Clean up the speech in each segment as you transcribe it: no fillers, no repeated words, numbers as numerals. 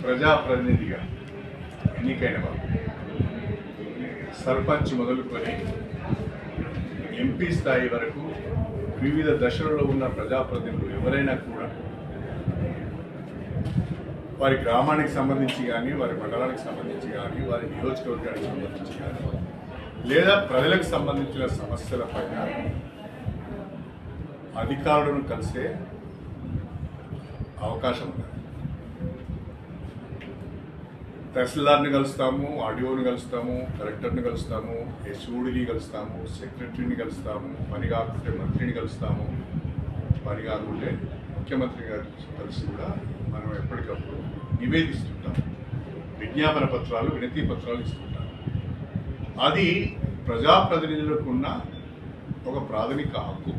ప్రజాప్రతినిధిగా ఎన్నికైన వారు సర్పంచ్ మొదలుకొని ఎంపీ స్థాయి వరకు వివిధ దశలలో ఉన్న ప్రజాప్రతినిధులు ఎవరైనా కూడా వారి గ్రామానికి సంబంధించి కానీ వారి మండలానికి సంబంధించి కానీ వారి నియోజకవర్గానికి సంబంధించి కానీ లేదా ప్రజలకు సంబంధించిన సమస్యలపైన అధికారులను కలిసే అవకాశం ఉంది. తహసీల్దార్ని కలుస్తాము, ఆర్డీఓని కలుస్తాము, కలెక్టర్ని కలుస్తాము, హెచ్ఓడిని కలుస్తాము, సెక్రటరీని కలుస్తాము, పని కాకుంటే మంత్రిని కలుస్తాము, పని కాకుంటే ముఖ్యమంత్రి గారు కలిసి కూడా మనం ఎప్పటికప్పుడు నివేదిస్తుంటాం. విజ్ఞాపన పత్రాలు, వినతి పత్రాలు ఇస్తుంటాం. అది ప్రజాప్రతినిధులకు ఉన్న ఒక ప్రాథమిక హక్కు.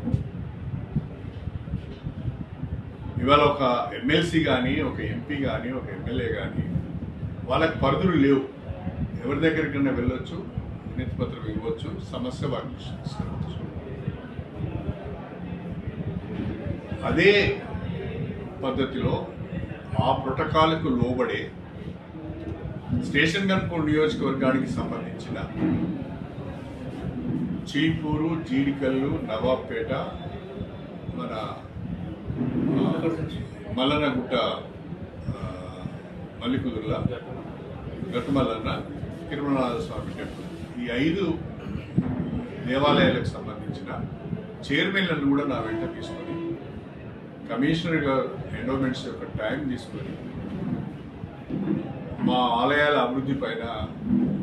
ఇవాళ ఒక ఎమ్మెల్సీ కానీ, ఒక ఎంపీ కానీ, ఒక ఎమ్మెల్యే కానీ వాళ్ళకి పరిధులు లేవు. ఎవరి దగ్గరికైనా వెళ్ళొచ్చు, వినతి పత్రం ఇవ్వచ్చు, సమస్య వారికి తీసుకురావచ్చు. అదే పద్ధతిలో ఆ ప్రోటోకాల్కు లోబడే స్టేషన్ గన్పూర్ నియోజకవర్గానికి సంబంధించిన చీపూరు, జీడికల్లు, నవాబ్పేట, మన మల్లనగుట్ట, మల్లికుదుర్ల, గట్టుమల్లన్న, తిరుమలనాథ స్వామి టెంపుల్, ఈ 5 దేవాలయాలకు సంబంధించిన చైర్మన్లను కూడా నా వెంట తీసుకొని కమిషనర్ గారు ఎండోమెంట్స్ యొక్క టైం తీసుకొని మా ఆలయాల అభివృద్ధి పైన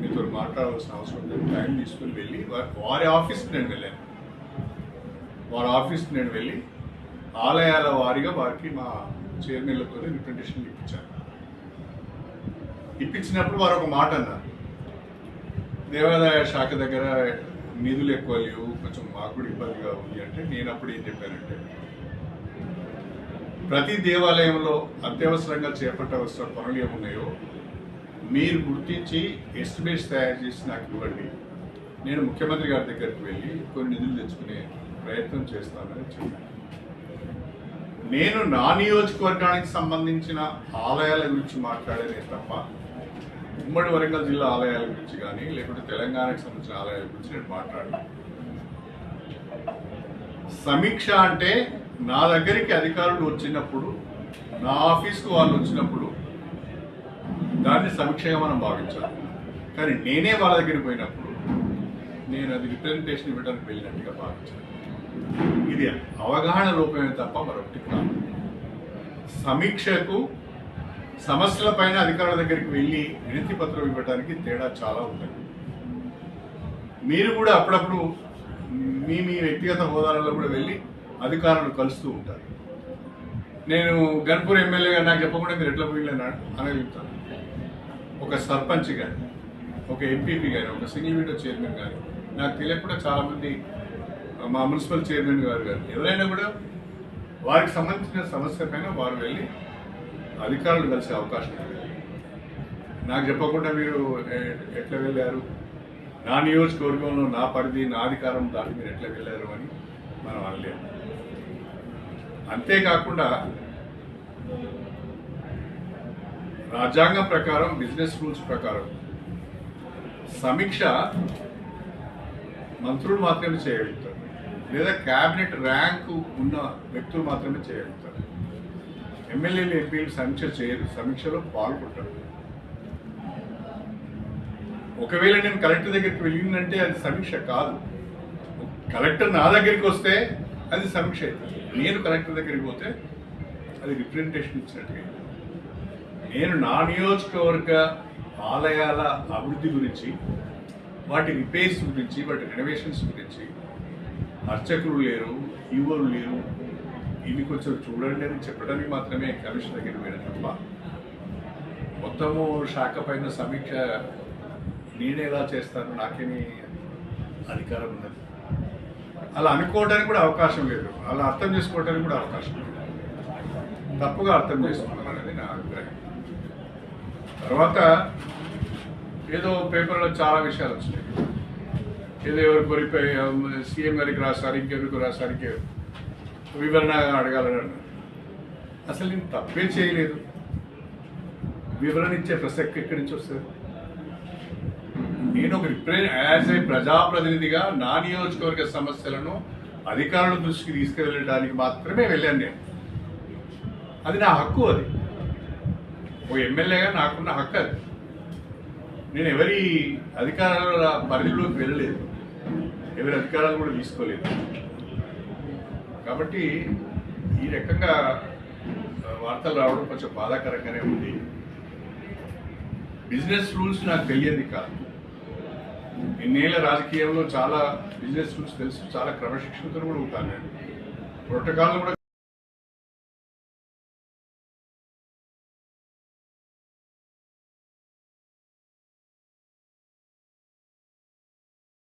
మీతో మాట్లాడవలసిన అవసరం లేదు. టైం తీసుకుని వెళ్ళి వారి ఆఫీస్కి నేను వెళ్ళాను. వారి ఆఫీస్కి నేను వెళ్ళి ఆలయాల వారిగా వారికి మా చైర్మన్లతో రిప్రజెంటేషన్ ఇప్పించాను. ఇప్పించినప్పుడు వారు ఒక మాట అన్నారు, దేవాదాయ శాఖ దగ్గర నిధులు ఎక్కువ లేవు, కొంచెం మాకు కూడా ఇబ్బందిగా ఉంది అంటే నేను అప్పుడు ఏం చెప్పానంటే, ప్రతి దేవాలయంలో అత్యవసరంగా చేపట్టవలసిన పనులు ఏమున్నాయో మీరు గుర్తించి ఎస్టిమేట్స్ తయారు చేసి నాకు ఇవ్వండి, నేను ముఖ్యమంత్రి గారి దగ్గరికి వెళ్ళి కొన్ని నిధులు తెచ్చుకునే ప్రయత్నం చేస్తానని చెప్పాను. నేను నా నియోజకవర్గానికి సంబంధించిన ఆలయాల గురించి మాట్లాడేదే తప్ప ఉమ్మడి వరంగల్ జిల్లా ఆలయాల గురించి కానీ లేకుంటే తెలంగాణకు సంబంధించిన ఆలయాల గురించి నేను మాట్లాడాను. సమీక్ష అంటే నా దగ్గరికి అధికారులు వచ్చినప్పుడు, నా ఆఫీస్కు వాళ్ళు వచ్చినప్పుడు దాన్ని సమీక్షగా మనం భావించాలి. కానీ నేనే వాళ్ళ దగ్గరికి పోయినప్పుడు నేను అది రిప్రజెంటేషన్ ఇవ్వడానికి వెళ్ళినట్టుగా భావించాను. ఇది అవగాహన లోపమే తప్ప మరొకటి కాదు. సమీక్షకు సమస్యల పైన అధికారుల దగ్గరికి వెళ్ళి వినతి పత్రం ఇవ్వడానికి తేడా చాలా ఉంటుంది. మీరు కూడా అప్పుడప్పుడు మీ వ్యక్తిగత హోదాలలో కూడా వెళ్ళి అధికారులు కలుస్తూ ఉంటారు. నేను గన్పూర్ ఎమ్మెల్యేగా నాకు చెప్పకుండా మీరు ఎట్లా పోయినాడు అనగలుగుతాను. ఒక సర్పంచ్ కానీ, ఒక ఎంపీపీ కానీ, ఒక సింగిల్ విండో చైర్మన్ కానీ నాకు తెలియకుండా చాలామంది మా మున్సిపల్ చైర్మన్ గారు కానీ ఎవరైనా కూడా వారికి సంబంధించిన సమస్య పైన వారు వెళ్ళి అధికారులు కలిసే అవకాశం ఉంది. నాకు చెప్పకుండా మీరు ఎట్లా వెళ్ళారు, నా నియోజకవర్గంలో నా పరిధి, నా అధికారం దాటి మీరు ఎట్లా వెళ్ళారు అని మనం అనలేము. అంతేకాకుండా రాజ్యాంగం ప్రకారం, బిజినెస్ రూల్స్ ప్రకారం సమీక్ష మంత్రులు మాత్రమే చేయగలుగుతారు, లేదా క్యాబినెట్ ర్యాంకు ఉన్న వ్యక్తులు మాత్రమే చేయగలుగుతారు. ఎమ్మెల్యేలు, ఎంపీలు సమీక్ష చేయరు, సమీక్షలో పాల్గొంటారు. ఒకవేళ నేను కలెక్టర్ దగ్గరికి వెళ్ళిందంటే అది సమీక్ష కాదు. కలెక్టర్ నా దగ్గరికి వస్తే అది సమీక్ష అవుతుంది. నేను కలెక్టర్ దగ్గరికి పోతే అది రిప్రజెంటేషన్ ఇచ్చినట్టుగా. నేను నా నియోజకవర్గ ఆలయాల అభివృద్ధి గురించి, వాటి రిపేర్స్ గురించి, వాటి రెనోవేషన్స్ గురించి అర్చకులు లేరు, ఈవోలు లేరు, ఇవి కొంచెం చూడండి అని చెప్పడానికి మాత్రమే కమిషన్ దగ్గరికి వెళ్ళిన తప్ప మొత్తము శాఖ పైన సమీక్ష నేనే ఎలా చేస్తాను, నాకేమీ అధికారం ఉన్నది. అలా అనుకోవడానికి కూడా అవకాశం లేదు, అలా అర్థం చేసుకోవడానికి కూడా అవకాశం లేదు. తప్పుగా అర్థం చేసుకున్నాం అనేది నా అభిప్రాయం. తర్వాత ఏదో పేపర్లో చాలా విషయాలు వచ్చినాయి. ఏదో ఎవరు కొరిపోయి సీఎం గారికి రాశారు, ఇంకెవరికి రాశారు, ఇంకెవరు వివరణ అడగాలని అన్నారు. అసలు నేను తప్పే చేయలేదు. వివరణ ఇచ్చే ప్రసక్తి ఎక్కడి నుంచి వస్తుంది? నేను ఒక యాజ్ ఏ ప్రజాప్రతినిధిగా నా నియోజకవర్గ సమస్యలను అధికారుల దృష్టికి తీసుకువెళ్ళడానికి మాత్రమే వెళ్ళాను నేను. అది నా హక్కు. అది ఓ ఎమ్మెల్యేగా నాకున్న హక్కు. అది నేను ఎవరి అధికారాల పరిధిలోకి వెళ్ళలేదు, ఎవరి అధికారాలు కూడా తీసుకోలేదు. కాబట్టి ఈ రకంగా వార్తలు రావడం కొంచెం బాధాకరంగానే ఉంది. బిజినెస్ రూల్స్ నాకు తెలియదు కాదు. ఇన్నేళ్ల రాజకీయంలో చాలా బిజినెస్ రూల్స్ తెలుసు, చాలా క్రమశిక్షణతో కూడా ఉంటాను నేను. ప్రోటోకాల్ కూడా